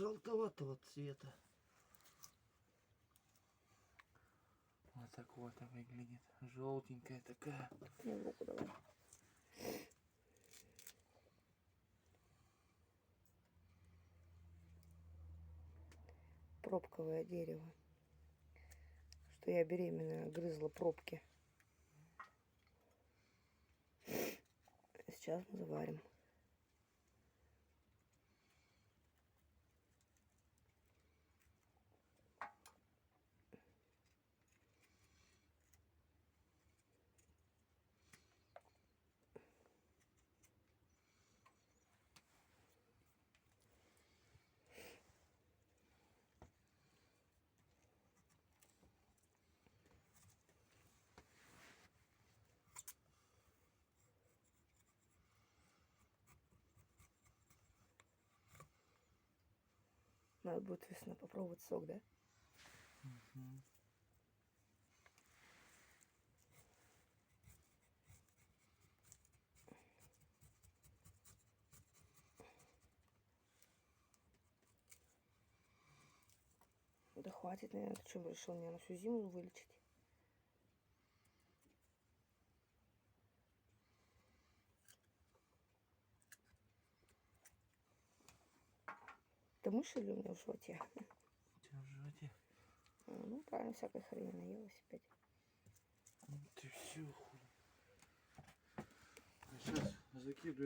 желтоватого цвета. Вот так вот выглядит. Желтенькая такая. Ну, руку давай. Пробковое дерево. Что я беременная грызла пробки. Сейчас мы заварим. Надо будет весна попробовать сок, да? Угу. Да хватит, наверное. Ты что, решил меня на всю зиму вылечить? Это мышь или у меня в животе? У тебя в животе. Ну, правильно, всякой хрени наелась опять. Ты все хуй. Сейчас закидываю.